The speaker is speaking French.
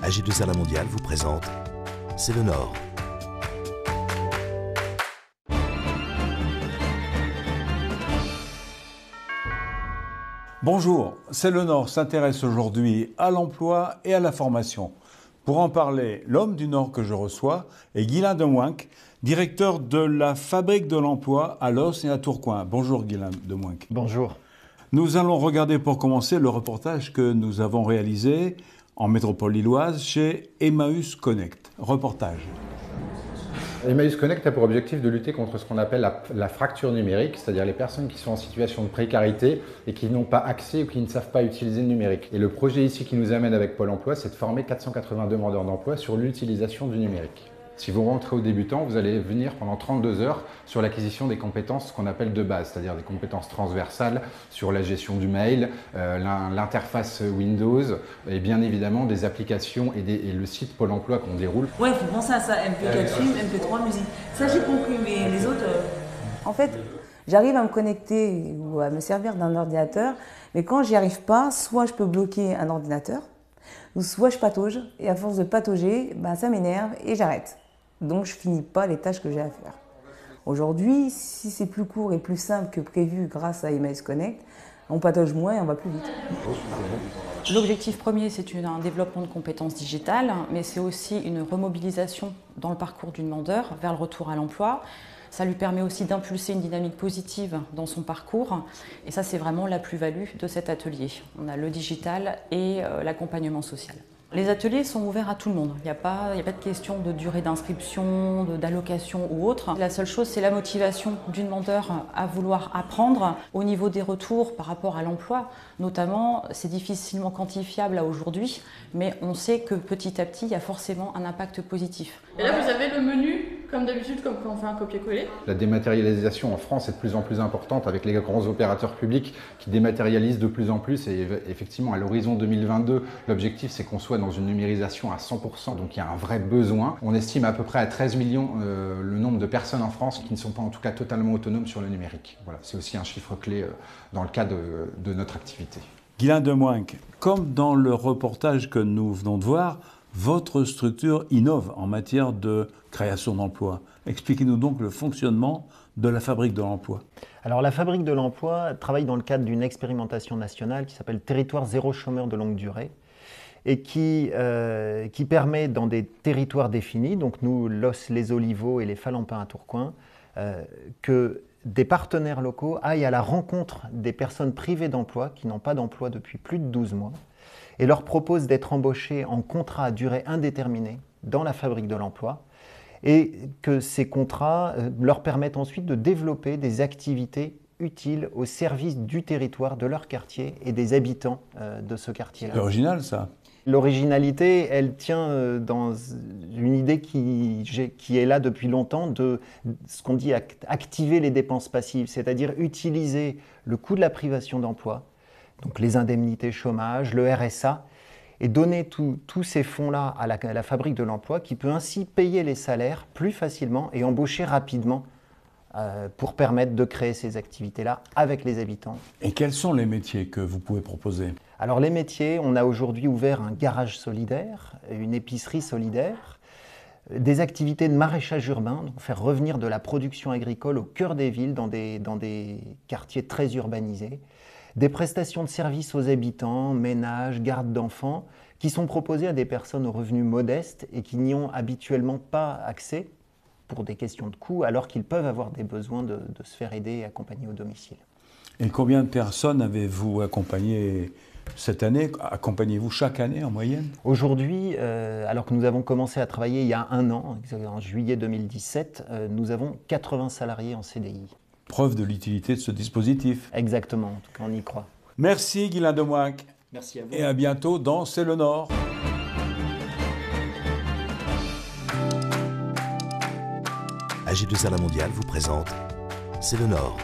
AG2R La Mondiale vous présente C'est le Nord. Bonjour, C'est le Nord s'intéresse aujourd'hui à l'emploi et à la formation. Pour en parler, l'homme du Nord que je reçois est Guylain Demoinck, directeur de la Fabrique de l'Emploi à Los et à Tourcoing. Bonjour Guylain Demoinck. Bonjour. Nous allons regarder pour commencer le reportage que nous avons réalisé en métropole lilloise chez Emmaüs Connect. Reportage. Emmaüs Connect a pour objectif de lutter contre ce qu'on appelle la fracture numérique, c'est-à-dire les personnes qui sont en situation de précarité et qui n'ont pas accès ou qui ne savent pas utiliser le numérique. Et le projet ici qui nous amène avec Pôle emploi, c'est de former 480 demandeurs d'emploi sur l'utilisation du numérique. Si vous rentrez au débutant, vous allez venir pendant 32 heures sur l'acquisition des compétences qu'on appelle de base, c'est-à-dire des compétences transversales sur la gestion du mail, l'interface Windows et bien évidemment des applications et le site Pôle emploi qu'on déroule. Ouais, il faut penser à ça, MP4 film, MP3 musique. Ça j'ai compris, mais les autres... En fait, j'arrive à me connecter ou à me servir d'un ordinateur, mais quand j'y arrive pas, soit je peux bloquer un ordinateur, ou soit je patauge, et à force de patauger, ça m'énerve et j'arrête. Donc je finis pas les tâches que j'ai à faire. Aujourd'hui, si c'est plus court et plus simple que prévu grâce à Emmaüs Connect, on patauge moins et on va plus vite. L'objectif premier, c'est un développement de compétences digitales, mais c'est aussi une remobilisation dans le parcours du demandeur vers le retour à l'emploi. Ça lui permet aussi d'impulser une dynamique positive dans son parcours. Et ça, c'est vraiment la plus-value de cet atelier. On a le digital et l'accompagnement social. Les ateliers sont ouverts à tout le monde. Il n'y a pas de question de durée d'inscription, d'allocation ou autre. La seule chose, c'est la motivation du demandeur à vouloir apprendre. Au niveau des retours par rapport à l'emploi, notamment, c'est difficilement quantifiable à aujourd'hui, mais on sait que petit à petit, il y a forcément un impact positif. Et là, vous avez le menu, comme d'habitude, comme quand on fait un copier-coller. La dématérialisation en France est de plus en plus importante avec les grands opérateurs publics qui dématérialisent de plus en plus. Et effectivement, à l'horizon 2022, l'objectif, c'est qu'on soit dans une numérisation à 100%, donc il y a un vrai besoin. On estime à peu près à 13 millions le nombre de personnes en France qui ne sont pas en tout cas totalement autonomes sur le numérique. Voilà, c'est aussi un chiffre clé dans le cadre de notre activité. Guylain Demoinck, comme dans le reportage que nous venons de voir, votre structure innove en matière de création d'emplois. Expliquez-nous donc le fonctionnement de la Fabrique de l'Emploi. Alors la Fabrique de l'Emploi travaille dans le cadre d'une expérimentation nationale qui s'appelle Territoire zéro chômeur de longue durée et qui permet dans des territoires définis, donc nous, Los, les Olivos et les Falampins à Tourcoing, que des partenaires locaux aillent à la rencontre des personnes privées d'emploi qui n'ont pas d'emploi depuis plus de 12 mois et leur proposent d'être embauchés en contrat à durée indéterminée dans la Fabrique de l'Emploi et que ces contrats leur permettent ensuite de développer des activités utiles au service du territoire, de leur quartier et des habitants de ce quartier-là. C'est original ça. L'originalité, elle tient dans une idée qui est là depuis longtemps de ce qu'on dit activer les dépenses passives, c'est-à-dire utiliser le coût de la privation d'emploi, donc les indemnités chômage, le RSA, et donner tous ces fonds-là à la Fabrique de l'Emploi qui peut ainsi payer les salaires plus facilement et embaucher rapidement pour permettre de créer ces activités-là avec les habitants. Et quels sont les métiers que vous pouvez proposer ? Alors les métiers, on a aujourd'hui ouvert un garage solidaire, une épicerie solidaire, des activités de maraîchage urbain, donc faire revenir de la production agricole au cœur des villes, dans des quartiers très urbanisés, des prestations de services aux habitants, ménages, garde d'enfants, qui sont proposées à des personnes aux revenus modestes et qui n'y ont habituellement pas accès pour des questions de coût, alors qu'ils peuvent avoir des besoins de se faire aider et accompagner au domicile. Et combien de personnes avez-vous accompagné cette année? Accompagnez-vous chaque année en moyenne? Aujourd'hui, alors que nous avons commencé à travailler il y a un an, en juillet 2017, nous avons 80 salariés en CDI. Preuve de l'utilité de ce dispositif. Exactement, en tout cas on y croit. Merci Guylain Demoinck. Merci à vous. Et à bientôt dans C'est le Nord. AG2R La Mondiale vous présente C'est le Nord.